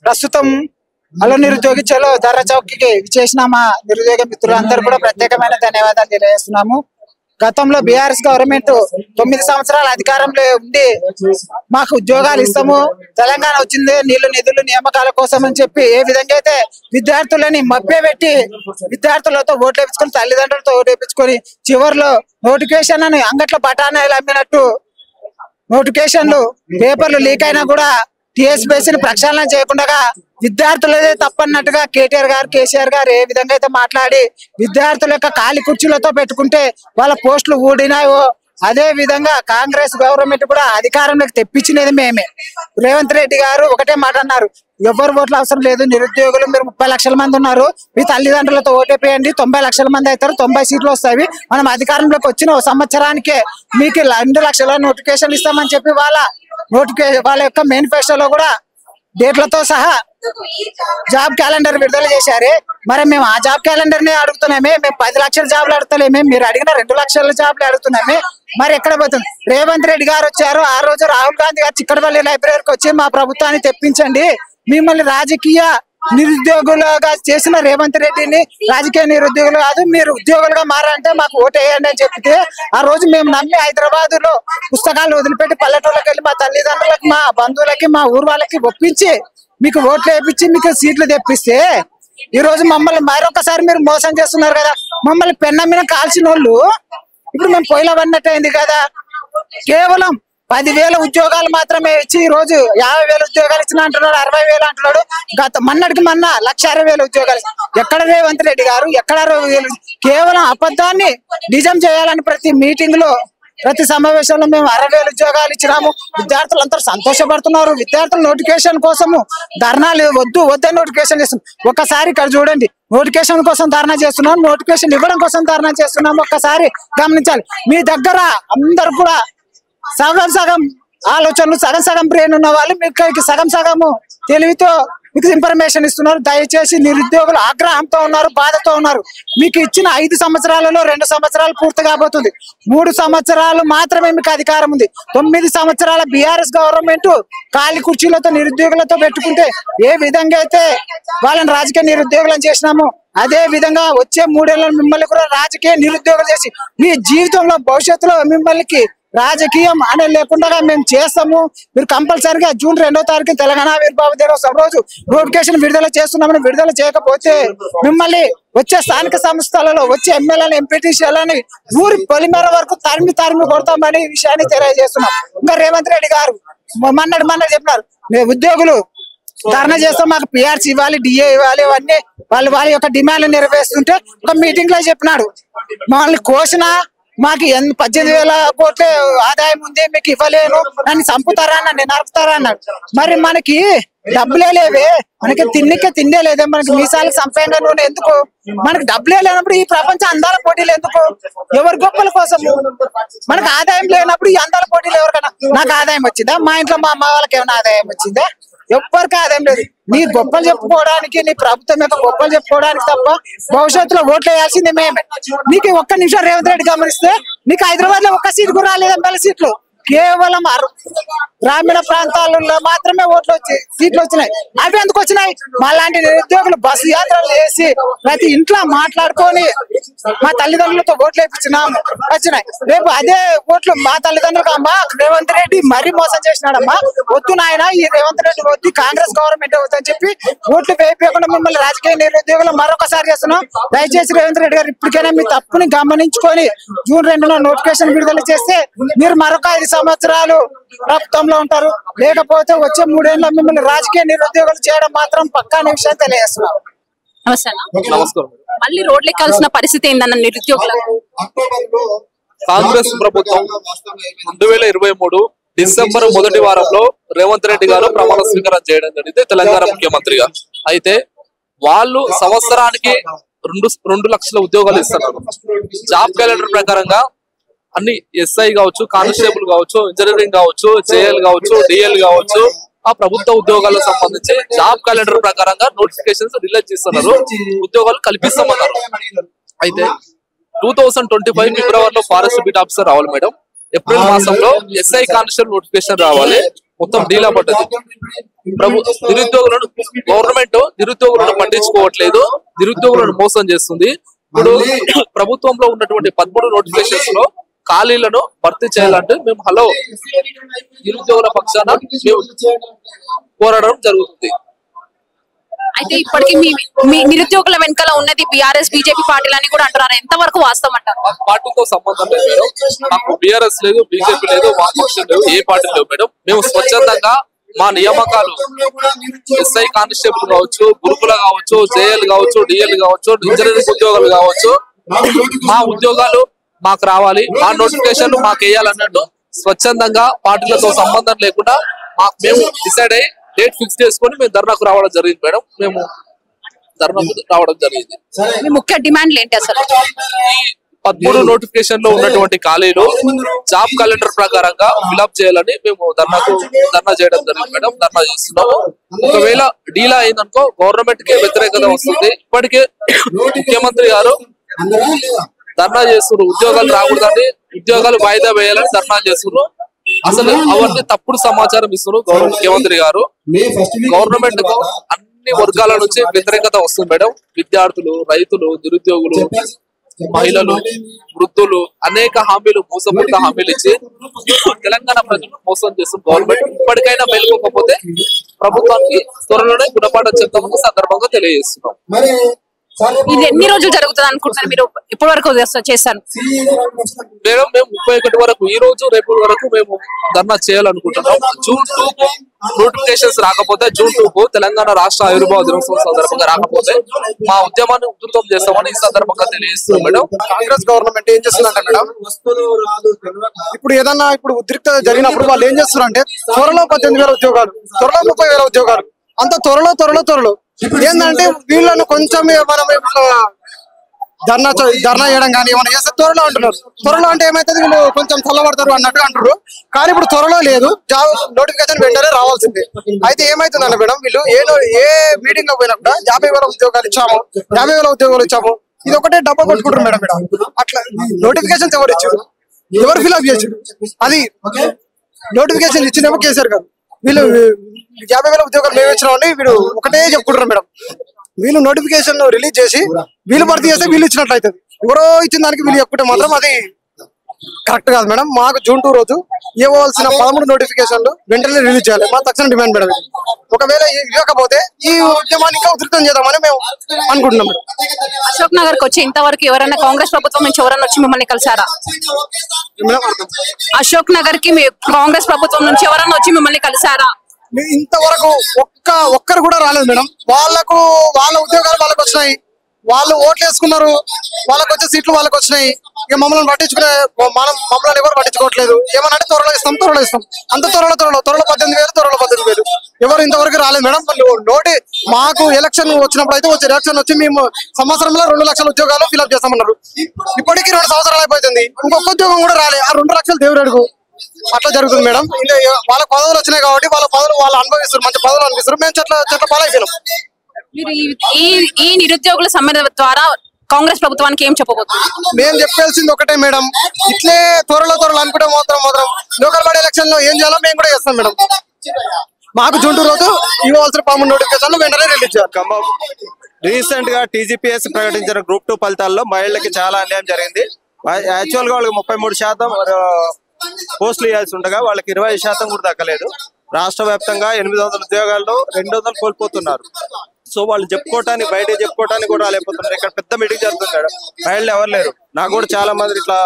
ప్రస్తుతం హలో నిరుద్యోగి చలో ధర్నా చౌక్కి చేసిన మా నిరుద్యోగ మిత్రులందరూ కూడా ప్రత్యేకమైన ధన్యవాదాలు తెలియజేస్తున్నాము. గతంలో బీఆర్ఎస్ గవర్నమెంట్ 9 సంవత్సరాల అధికారంలో ఉండి మాకు ఉద్యోగాలు ఇస్తాము, తెలంగాణ వచ్చింది నీళ్లు నిధులు నియామకాల కోసం అని చెప్పి ఏ విధంగా అయితే విద్యార్థులని మభ్యపెట్టి విద్యార్థులతో ఓట్లు వేయించుకొని తల్లిదండ్రులతో ఓట్లు వేయించుకొని చివరిలో నోటిఫికేషన్ అని అంగట్ల బఠానీలు అమ్మినట్టు నోటిఫికేషన్లు పేపర్లు లీక్ అయినా కూడా టీఎస్పీఎస్సీని ప్రక్షాళన చేయకుండా విద్యార్థులదే తప్పన్నట్టుగా కేసీఆర్ గారు ఏ విధంగా అయితే మాట్లాడి విద్యార్థుల యొక్క ఖాళీ కుర్చీలతో పెట్టుకుంటే వాళ్ళ పోస్టులు ఊడినాయో అదే విధంగా కాంగ్రెస్ గవర్నమెంట్ కూడా అధికారంలోకి తెప్పించినది మేమే. రేవంత్ రెడ్డి గారు ఒకటే మాట అన్నారు, ఎవరు ఓట్లు అవసరం లేదు, నిరుద్యోగులు మీరు 30 లక్షల మంది ఉన్నారు, మీ తల్లిదండ్రులతో ఓటేపేయండి, 90 లక్షల మంది అవుతారు, 90 సీట్లు వస్తాయి, మనం అధికారంలోకి వచ్చిన సంవత్సరానికే మీకు 2 లక్షల నోటిఫికేషన్లు ఇస్తామని చెప్పి వాళ్ళ యొక్క మేనిఫెస్టోలో కూడా డేట్లతో సహా జాబ్ క్యాలెండర్ విడుదల చేశారు. మరి మేము ఆ జాబ్ క్యాలెండర్ నే అడుగుతున్నామే, మేము 10 లక్షల జాబ్లు అడుగుతలేమే, మీరు అడిగిన 2 లక్షల జాబ్లు అడుగుతున్నామే. మరి ఎక్కడ పోతుంది? రేవంత్ రెడ్డి గారు వచ్చారు, ఆ రోజు రాహుల్ గాంధీ గారు చిక్కడపల్లి లైబ్రరీకి వచ్చి మా ప్రభుత్వాన్ని తెప్పించండి, మిమ్మల్ని రాజకీయ నిరుద్యోగులుగా చేసిన రేవంత్ రెడ్డిని రాజకీయ నిరుద్యోగులు కాదు, మీరు ఉద్యోగులుగా మారంటే మాకు ఓటు వేయండి అని చెప్తే ఆ రోజు మేము నమ్మి హైదరాబాద్ లో పుస్తకాలు వదిలిపెట్టి పల్లెటూళ్ళకి వెళ్ళి మా తల్లిదండ్రులకి మా బంధువులకి మా ఊరు వాళ్ళకి ఒప్పించి మీకు ఓట్లు వేయించి మీకు సీట్లు తెప్పిస్తే ఈ రోజు మమ్మల్ని మరొకసారి మీరు మోసం చేస్తున్నారు కదా. మమ్మల్ని పెన్నమ్మిన కాల్చిన వాళ్ళు ఇప్పుడు మేము పొయ్యిలో పడినట్టు అయింది కదా. కేవలం 10,000 ఉద్యోగాలు మాత్రమే ఇచ్చి ఈ రోజు 50,000 ఉద్యోగాలు ఇచ్చిన అంటున్నాడు, 60,000 అంటున్నాడు. మొన్నటికి 1,60,000 ఉద్యోగాలు. ఎక్కడ రేవంత్ రెడ్డి గారు, ఎక్కడ 60,000? కేవలం అబద్ధాన్ని నిజం చేయాలని ప్రతి మీటింగ్ లో ప్రతి సమావేశంలో మేము 60,000 ఉద్యోగాలు ఇచ్చినాము, విద్యార్థులంతా సంతోషపడుతున్నారు. విద్యార్థుల నోటిఫికేషన్ కోసము ధర్నాలు వద్దని నోటిఫికేషన్ చేస్తున్నాం. ఒక్కసారి ఇక్కడ చూడండి, నోటిఫికేషన్ కోసం ధర్నా చేస్తున్నాం, నోటిఫికేషన్ ఇవ్వడం కోసం ధర్నా చేస్తున్నాం. ఒక్కసారి గమనించాలి. మీ దగ్గర అందరు కూడా సగం ఆలోచనలు సగం బ్రెయిన్ ఉన్న వాళ్ళు మీకు సగము తెలివితో మీకు ఇన్ఫర్మేషన్ ఇస్తున్నారు. దయచేసి నిరుద్యోగులు ఆగ్రహంతో ఉన్నారు, బాధతో ఉన్నారు. మీకు ఇచ్చిన 5 సంవత్సరాలలో 2 సంవత్సరాలు పూర్తి కాబోతుంది. 3 సంవత్సరాలు మాత్రమే మీకు అధికారం ఉంది. 9 సంవత్సరాల బీఆర్ఎస్ గవర్నమెంట్ ఖాళీ కుర్చీలతో నిరుద్యోగులతో పెట్టుకుంటే ఏ విధంగా అయితే వాళ్ళని రాజకీయ నిరుద్యోగులను చేసినామో అదే విధంగా వచ్చే 3 ఏళ్ళ మిమ్మల్ని కూడా రాజకీయ నిరుద్యోగులు చేసి మీ జీవితంలో భవిష్యత్తులో మిమ్మల్ని రాజకీయం అనే లేకుండా మేము చేస్తాము. మీరు కంపల్సరిగా జూన్ 2వ తారీఖు తెలంగాణ ఆవిర్భావ దినోత్సవం రోజు నోటిఫికేషన్ విడుదల చేస్తున్నామని విడుదల చేయకపోతే మిమ్మల్ని వచ్చే స్థానిక సంస్థలలో వచ్చే ఎమ్మెల్యేలను ఎంపీటీసీలని ఊరి పొలిమేర వరకు తరిమి కొడతామని విషయాన్ని తెలియజేస్తున్నాం. ఇంకా రేవంత్ రెడ్డి గారు మొన్నటి చెప్పినారు, ఉద్యోగులు ధర్నా చేస్తాం, మాకు పిఆర్సీ ఇవ్వాలి, డిఏ ఇవ్వాలి, ఇవన్నీ వాళ్ళ యొక్క డిమాండ్లు నెరవేరుస్తుంటే ఒక మీటింగ్ లో చెప్పినాడు, మమ్మల్ని కోసిన మాకు 18,000 కోట్ల ఆదాయం ఉంది, మీకు ఇవ్వలేను, నన్ను చంపుతారా, నన్ను నరుకుతారా అన్నాడు. మరి మనకి డబ్బులే లేవే, మనకి తిండే లేదే, మనకి మీసాలకు సంపేయంగా నూనె ఎందుకు, మనకి డబ్బులే లేనప్పుడు ఈ ప్రపంచ అందాల పోటీలు ఎందుకు, ఎవరి గొప్పల కోసం? మనకు ఆదాయం లేనప్పుడు ఈ అందాల పోటీలు ఎవరికైనా, నాకు ఆదాయం వచ్చిందా, మా ఇంట్లో మా అమ్మ వాళ్ళకి ఏమైనా ఆదాయం వచ్చిందా? ఎవ్వరికి ఆదాయం లేదు. నీ గొప్పలు చెప్పుకోవడానికి, నీ ప్రభుత్వం యొక్క గొప్పలు చెప్పుకోవడానికి తప్ప భవిష్యత్తులో ఓట్లు వేయాల్సిందే మేమే. నీకు ఒక్క నిమిషం రేవంత్ రెడ్డి గమనిస్తే నీకు హైదరాబాద్ లో ఒక్క సీటు కూడా రాలేదు, ఎమ్మెల్యే సీట్లు. కేవలం గ్రామీణ ప్రాంతాలలో మాత్రమే సీట్లు వచ్చినాయి. అవి ఎందుకు వచ్చినాయి? మాలాంటి నిరుద్యోగులు బస్సు యాత్రలు చేసి ప్రతి ఇంట్లో మాట్లాడుకొని మా తల్లిదండ్రులతో ఓట్లు వేయించినాము, వచ్చినాయి. రేపు అదే ఓట్లు మా తల్లిదండ్రులకు అమ్మా రేవంత్ రెడ్డి మరీ మోసం చేసినాడమ్మా, వద్దు నాయన ఈ రేవంత్ రెడ్డి వద్దు, కాంగ్రెస్ గవర్నమెంట్ వద్దని చెప్పి ఓట్లు వేయకుండా మిమ్మల్ని రాజకీయ నిరుద్యోగులు మరొకసారి చేస్తున్నాం. దయచేసి రేవంత్ రెడ్డి గారు ఇప్పటికైనా మీ తప్పుని గమనించుకొని జూన్ 2న నోటిఫికేషన్ విడుదల చేస్తే మీరు మరొక 5 సంవత్సరాలు ప్రభుత్వంలో ఉంటారు. లేకపోతే వచ్చే 3 ఏళ్ళ మిమ్మల్ని రాజకీయ నిరుద్యోగులు చేయడం మాత్రం పక్కా విషయం తెలియజేస్తున్నాం. నమస్కారం. మళ్ళీ రోడ్లు ఎక్కాల్సిన పరిస్థితి ఏందన్న నిరుద్యోగులకు? కాంగ్రెస్ ప్రభుత్వం 2023 డిసెంబర్ మొదటి వారంలో రేవంత్ రెడ్డి గారు ప్రమాణ స్వీకారం చేయడం జరిగింది తెలంగాణ ముఖ్యమంత్రిగా. అయితే వాళ్ళు సంవత్సరానికి 2 లక్షల ఉద్యోగాలు ఇస్తున్నారు. జాబ్ క్యాలెండర్ ప్రకారంగా అన్ని ఎస్ఐ కావచ్చు, కానిస్టేబుల్ కావచ్చు, ఇంజనీరింగ్ కావచ్చు, జేఎల్ కావచ్చు, డిఎల్ కావచ్చు, ఆ ప్రభుత్వ ఉద్యోగాలకు సంబంధించి జాబ్ క్యాలెండర్ ప్రకారంగా నోటిఫికేషన్స్ రిలీజ్ చేస్తున్నారు, ఉద్యోగాలు కల్పిస్తామన్నారు. అయితే 2025 ఫిబ్రవరిలో ఫారెస్ట్ బీట్ ఆఫీసర్ రావాలి మేడం, ఏప్రిల్ మాసంలో ఎస్ఐ కానిస్టేబుల్ నోటిఫికేషన్ రావాలి, మొత్తం డీలా పడ్డది. నిరుద్యోగులను గవర్నమెంట్ నిరుద్యోగులను పట్టించుకోవట్లేదు, నిరుద్యోగులను మోసం చేస్తుంది. ఇప్పుడు ప్రభుత్వంలో ఉన్నటువంటి 13 నోటిఫికేషన్స్ లో ఖాళీలను భర్తీ చేయాలంటే మేము నిరుద్యోగుల పక్షాన మేము పోరాడడం జరుగుతుంది. అయితే ఇప్పటికీ మీ నిరుద్యోగుల వెనకాల ఉన్నది బీఆర్ఎస్ బీజేపీ పార్టీలు అని కూడా అంటున్నారు. ఎంతవరకు వాస్తవం అంటారు? పార్టీతో సంబంధం లేదు మేడం, మాకు బీఆర్ఎస్ లేదు, బీజేపీ లేదు, వామపక్షం లేదు, ఏ పార్టీ లేవు మేడం. మేము స్వచ్ఛందంగా మా నియామకాలు ఎస్ఐ కానిస్టేబుల్ కావచ్చు, గురుకుల కావచ్చు, జేఎల్ కావచ్చు, డిఎల్ కావచ్చు, ఇంజనీరింగ్ ఉద్యోగాలు కావచ్చు, మా ఉద్యోగాలు మాకు రావాలి, మా నోటిఫికేషన్లు మాకు వేయాలన్నట్టు స్వచ్ఛందంగా పార్టీలతో సంబంధం లేకుండా మేము డిసైడ్ అయ్యి డేట్ ఫిక్స్ చేసుకొని మేము ధర్నాకు రావడం జరిగింది మేడం. మేము ధర్నాకు రావడం జరిగింది. మీ ముఖ్య డిమాండ్లు ఏంటి అసలు? ఈ 13 నోటిఫికేషన్ లో ఉన్నటువంటి ఖాళీలు జాబ్ క్యాలెండర్ ప్రకారంగా ఫిల్అప్ చేయాలని మేము ధర్నా చేయడం జరిగింది మేడం. ధర్నా చేస్తున్నాము. ఒకవేళ డీలా అయిందనుకో గవర్నమెంట్ కే వ్యతిరేకత వస్తుంది. ఇప్పటికే ముఖ్యమంత్రి గారు ధర్నా చేస్తున్నారు, ఉద్యోగాలు రాకూడదని, ఉద్యోగాలు వాయిదా వేయాలని ధర్నా చేస్తున్నారు. అసలు అవన్నీ తప్పుడు సమాచారం ఇస్తున్నారు ముఖ్యమంత్రి గారు. గవర్నమెంట్ కు అన్ని వర్గాల నుంచి వ్యతిరేకత వస్తుంది మేడం. విద్యార్థులు, రైతులు, నిరుద్యోగులు, మహిళలు, వృద్ధులు అనేక హామీలు, మోసపూరిత హామీలు ఇచ్చి తెలంగాణ ప్రజలను మోసం చేస్తుంది గవర్నమెంట్. ఇప్పటికైనా మేలుకోకపోతే ప్రభుత్వానికి త్వరలోనే గుణపాఠం చెప్తామని సందర్భంగా తెలియజేస్తున్నాం. ఇది ఎన్ని రోజులు జరుగుతుంది అనుకుంటున్నారు మీరు? ఇప్పటి వరకు చేస్తాను మేడం మేము 31 వరకు, ఈ రోజు రేపు వరకు మేము ధర్నా చేయాలనుకుంటున్నాం. జూన్ 2 కు నోటిఫికేషన్స్ రాకపోతే, జూన్ 2 కు తెలంగాణ రాష్ట్ర ఆవిర్భావ దినోత్సవం సందర్భంగా రాకపోతే మా ఉద్యమాన్ని ఉధృతం చేస్తామని ఈ సందర్భంగా తెలియజేస్తున్నాం మేడం. కాంగ్రెస్ గవర్నమెంట్ ఏం చేస్తుందంటే మేడం, ఇప్పుడు ఏదన్నా ఉద్రిక్తత జరిగినప్పుడు వాళ్ళు ఏం చేస్తున్నారంటే త్వరలో 18,000 ఉద్యోగాలు, త్వరలో 30,000 ఉద్యోగాలు, అంత త్వరలో ఏంటంటే వీళ్ళను కొంచెం మనం ధర్నా చేయడం కానీ ఏమైనా చేస్తే త్వరలో అంటున్నారు. త్వరలో అంటే ఏమైతుంది, వీళ్ళు కొంచెం చల్లబడతారు అన్నట్టు అంటారు. కానీ ఇప్పుడు త్వరలో లేదు, జాబ్ నోటిఫికేషన్ వెంటనే రావాల్సిందే. అయితే ఏమైతుందంటే మేడం, వీళ్ళు ఏ మీటింగ్ లో పోయినా కూడా 50,000 ఉద్యోగాలు ఇచ్చాము, 50,000 ఉద్యోగాలు ఇచ్చాము, ఇది ఒకటే డబ్బా కొట్టుకుంటారు మేడం. అట్లా నోటిఫికేషన్స్ ఎవరు ఇచ్చారు, ఎవరు ఫిల్అప్ చేసారు? అది నోటిఫికేషన్ ఇచ్చినేమో కేసీఆర్ గారు. వీళ్ళు 50,000 ఉద్యోగాలు మేము ఇచ్చినామని వీళ్ళు ఒకటే చెప్పుకుంటారు మేడం. వీళ్ళు నోటిఫికేషన్ రిలీజ్ చేసి వీళ్ళు భర్తీ చేస్తే వీళ్ళు ఇచ్చినట్లు అవుతుంది. ఎవరో ఇచ్చిన దానికి వీళ్ళు చెప్పుకుంటే మాత్రం అది కరెక్ట్ కాదు మేడం. మాకు జూన్ 2 రోజు ఇవ్వాల్సిన 13 నోటిఫికేషన్లు వెంటనే రిలీజ్ చేయాలి. మా తక్షణ డిమాండ్ మేడం. ఒకవేళ ఇవ్వకపోతే ఈ ఉద్యమాన్ని ఇంకా ఉధృతం చేద్దామని మేము అనుకుంటున్నాం మేడం. అశోక్ నగర్ కి వచ్చి ఇంతవరకు ఎవరైనా కాంగ్రెస్ ప్రభుత్వం నుంచి ఎవరైనా వచ్చి మిమ్మల్ని కలిసారా? అశోక్ నగర్ కి కాంగ్రెస్ ప్రభుత్వం నుంచి ఎవరైనా వచ్చి మిమ్మల్ని కలిసారా? ఇంతవరకు ఒక్కరు కూడా రాలేదు మేడం. వాళ్ళ ఉద్యోగాలు వాళ్ళకి వచ్చినాయి, వాళ్ళు ఓట్లు వేసుకున్నారు, వాళ్ళకి వచ్చే సీట్లు వాళ్ళకి వచ్చినాయి. ఇక మమ్మల్ని మమ్మల్ని ఎవరు పట్టించుకోవట్లేదు. ఏమనంటే త్వరలో ఇస్తాం అంత త్వరలో 18,000, త్వరలో 18,000 ఎవరు ఇంతవరకు రాలేదు మేడం. మాకు ఎలక్షన్ వచ్చినప్పుడు అయితే ఎలక్షన్ వచ్చి మేము సంవత్సరంలో 2 లక్షల ఉద్యోగాలు ఫిల్అప్ చేస్తామన్నారు. ఇప్పటికీ 2 సంవత్సరాలు అయిపోతుంది, ఇంకొక ఉద్యోగం కూడా రాలే. ఆ 2 లక్షలు దేవుడు అడుగు. అట్లా జరుగుతుంది మేడం. వాళ్ళ పదవులు వచ్చినాయి కాబట్టి వాళ్ళ పదవులు వాళ్ళు అనుభవిస్తారు, మంచి పదవులు అనిపిస్తారు. మేము చెట్ల పాలైపోయినాం. మీరు ఈ నిరుద్యోగుల సమ్మె ద్వారా కాంగ్రెస్ ప్రభుత్వానికి ఏం చెప్పబోతున్నారు? మేము చెప్పాల్సింది ఒకటే మేడం, ఇట్లే త్వరలో అనుకుంటే మాత్రం లోకల్ బాడీ ఎలక్షన్ లో ఏం చేయాలో మేము కూడా చేస్తాం మేడం. మాకు జూన్ 2 రోజు ఇవ్వాల్సిన 13 నోటిఫికేషన్లు వెంటనే రిలీజ్ చేయాలి. రీసెంట్ గా టీజీపీఎస్ ప్రకటించిన గ్రూప్ 2 ఫలితాల్లో మహిళలకి చాలా అన్యాయం జరిగింది. యాక్చువల్ గా వాళ్ళకి 33% పోస్టులు ఇవ్వాల్సి ఉండగా వాళ్ళకి 20% కూడా దక్కలేదు. రాష్ట్ర వ్యాప్తంగా 800 ఉద్యోగాల్లో 200 కోల్పోతున్నారు. సో వాళ్ళు బయట చెప్పుకోవటానికి కూడా రాలేకపోతున్నారు. ఇక్కడ పెద్ద మీటింగ్ జరుగుతుంది మేడం, మహిళలు ఎవరు లేరు. నాకు కూడా చాలా మంది ఇట్లా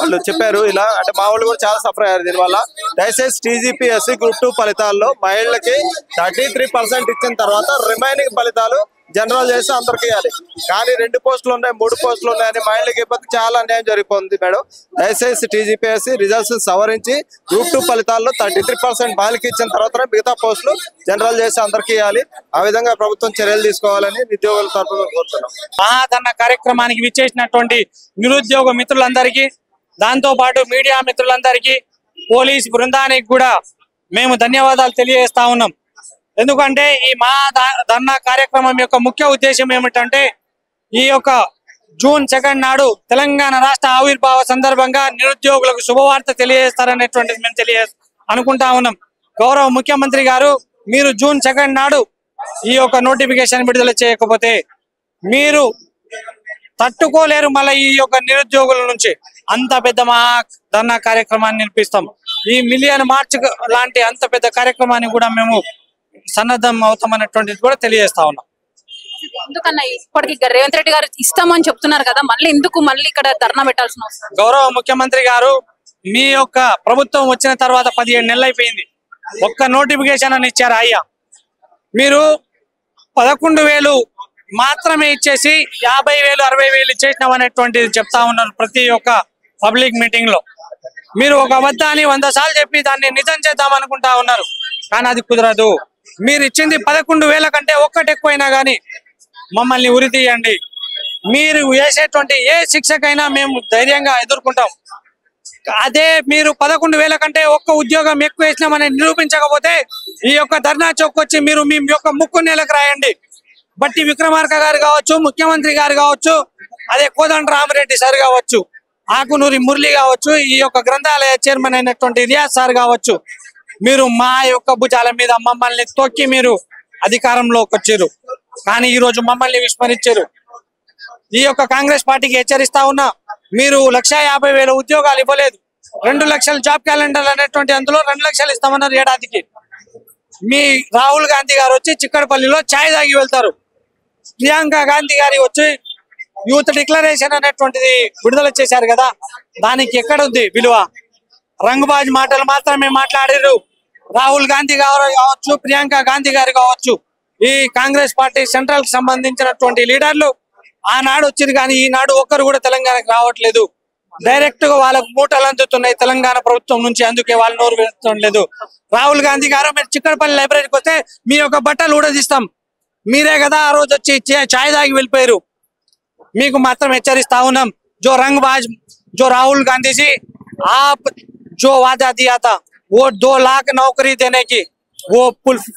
వాళ్ళు చెప్పారు. ఇలా అంటే మా వాళ్ళు కూడా చాలా సఫర్ అయ్యారు దీనివల్ల. దయచేసి టీజీపీఎస్సీ గ్రూప్ 2 ఫలితాల్లో మహిళలకి 33% ఇచ్చిన తర్వాత రిమైనింగ్ ఫలితాలు జనరల్ చేసి అందరికి ఇవ్వాలి. కానీ 2 పోస్టులు ఉన్నాయి, 3 పోస్టులు ఉన్నాయని మహిళలకి ఇబ్బంది చాలా అన్యాయం జరిగిపోతుంది మేడం. దయచేసి టీజీపీఎస్సీ రిజల్ట్స్ సవరించి గ్రూప్ 2 ఫలితాల్లో 33% మహిళకి ఇచ్చిన తర్వాత మిగతా పోస్టులు జనరల్ చేసి అందరికి ఇవ్వాలి. ఆ విధంగా ప్రభుత్వం చర్యలు తీసుకోవాలని నిరుద్యోగుల తరఫున కోరుతున్నాం. మహాధర్నా కార్యక్రమానికి విచ్చేసినటువంటి నిరుద్యోగ మిత్రులందరికీ, దాంతో పాటు మీడియా మిత్రులందరికీ, పోలీస్ బృందానికి కూడా మేము ధన్యవాదాలు తెలియజేస్తా ఉన్నాం. ఎందుకంటే ఈ మహాధర్నా కార్యక్రమం యొక్క ముఖ్య ఉద్దేశం ఏమిటంటే ఈ యొక్క జూన్ 2 నాడు తెలంగాణ రాష్ట్ర ఆవిర్భావ సందర్భంగా నిరుద్యోగులకు శుభవార్త తెలియజేస్తారనేటువంటిది మేము అనుకుంటా ఉన్నాం. గౌరవ ముఖ్యమంత్రి గారు మీరు జూన్ 2 నాడు ఈ యొక్క నోటిఫికేషన్ విడుదల చేయకపోతే మీరు తట్టుకోలేరు. మళ్ళీ ఈ యొక్క నిరుద్యోగుల నుంచి అంత పెద్ద మహా ధర్నా కార్యక్రమాన్ని నిర్పిస్తాం. ఈ మిలియన్ మార్చ్ లాంటి అంత పెద్ద కార్యక్రమాన్ని కూడా మేము సన్నద్ధం అవుతామన్నటువంటిది కూడా తెలియజేస్తా ఉన్నాం. ఎందుకన్నా ఇప్పటికి రేవంత్ రెడ్డి గారు ఇస్తామని చెప్తున్నారు కదా, మళ్ళీ ఎందుకు మళ్ళీ ఇక్కడ ధర్నా పెట్టాల్సిన అవసరం? గౌరవ ముఖ్యమంత్రి గారు, మీ యొక్క ప్రభుత్వం వచ్చిన తర్వాత 17 నెలలు అయిపోయింది, ఒక్క నోటిఫికేషన్ అని ఇచ్చారు. అయ్యా మీరు 11,000 మాత్రమే ఇచ్చేసి 50,000 60,000 ఇచ్చేసినాం అనేటువంటిది చెప్తా ఉన్నారు ప్రతి ఒక్క పబ్లిక్ మీటింగ్ లో. మీరు ఒక అబద్ధాన్ని 100 సార్లు చెప్పి దాన్ని నిజం చేద్దాం అనుకుంటా ఉన్నారు, కానీ అది కుదరదు. మీరు ఇచ్చింది 11,000 కంటే ఒక్కటి ఎక్కువైనా కానీ మమ్మల్ని ఉరి తీయండి. మీరు వేసేటువంటి ఏ శిక్షకైనా మేము ధైర్యంగా ఎదుర్కొంటాం. అదే మీరు 11,000 కంటే ఒక్క ఉద్యోగం ఎక్కువ వేసినామని నిరూపించకపోతే ఈ యొక్క ధర్నా చౌక్ వచ్చి మీరు మీ యొక్క ముక్కు నేలకు రాయండి. బట్టి విక్రమార్క గారు కావచ్చు, ముఖ్యమంత్రి గారు కావచ్చు, అదే కోదండ రామరెడ్డి సార్ కావచ్చు, ఆకునూరి మురళి కావచ్చు, ఈ యొక్క గ్రంథాలయ చైర్మన్ అయినటువంటి రియాజ్ సార్ కావచ్చు, మీరు మా యొక్క భుజాల మీద మమ్మల్ని తొక్కి మీరు అధికారంలోకి వచ్చారు, కానీ ఈ రోజు మమ్మల్ని విస్మరించారు. ఈ యొక్క కాంగ్రెస్ పార్టీకి హెచ్చరిస్తా ఉన్నా, మీరు 1,50,000 ఉద్యోగాలు ఇవ్వలేదు. 2 లక్షల జాబ్ క్యాలెండర్ అనేటువంటి అందులో 2 లక్షలు ఇస్తామన్నారు ఏడాదికి. మీ రాహుల్ గాంధీ గారు వచ్చి చిక్కడపల్లిలో ఛాయ్ తాగి వెళ్తారు. ప్రియాంక గాంధీ గారి వచ్చి యూత్ డిక్లరేషన్ అనేటువంటిది విడుదల చేశారు కదా, దానికి ఎక్కడ ఉంది విలువ? రంగుబాజ్ మాటలు మాత్రమే మాట్లాడారు. రాహుల్ గాంధీ గారు కావచ్చు, ప్రియాంక గాంధీ గారు కావచ్చు, ఈ కాంగ్రెస్ పార్టీ సెంట్రల్ కి సంబంధించినటువంటి లీడర్లు ఆనాడు వచ్చింది, కానీ ఈనాడు ఒక్కరు కూడా తెలంగాణకు రావట్లేదు. డైరెక్ట్ గా వాళ్ళకు మూటలు అందుతున్నాయి తెలంగాణ ప్రభుత్వం నుంచి, అందుకే వాళ్ళు నోరు వేయడం లేదు. రాహుల్ గాంధీ గారు, మీరు చిక్కడపల్లి లైబ్రరీకి వస్తే మీ యొక్క బట్టలు ఊడదీస్తాం. మీరే కదా ఆ రోజు వచ్చి ఛాయ్ తాగి వెళ్ళిపోయారు. మీకు మాత్రం హెచ్చరిస్తా ఉన్నాం, जो रंगबाज जो राहुल गांधी जी आप जो वादा दिया था वो 2 लाख नौकरी देने की वो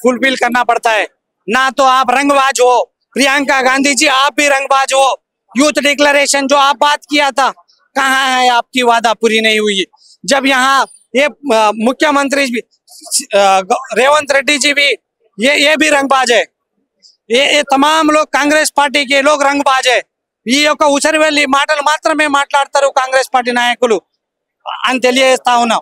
फुलफिल करना पड़ता है ना। तो आप रंगबाज हो, प्रियंका गांधी जी आप भी रंगबाज हो। यूथ डिक्लेरेशन जो आप बात किया था, कहाँ है आपकी वादा पूरी नहीं हुई। जब यहाँ ये मुख्यमंत्री रेवंत रेड्डी जी भी ये भी रंगबाज है, ये तमाम लोग कांग्रेस पार्टी के लोग रंगबाज है। ఈ యొక్క ఉసరివెల్లి మాటలు మాత్రమే మాట్లాడతారు కాంగ్రెస్ పార్టీ నాయకులు అని తెలియజేస్తా ఉన్నాం.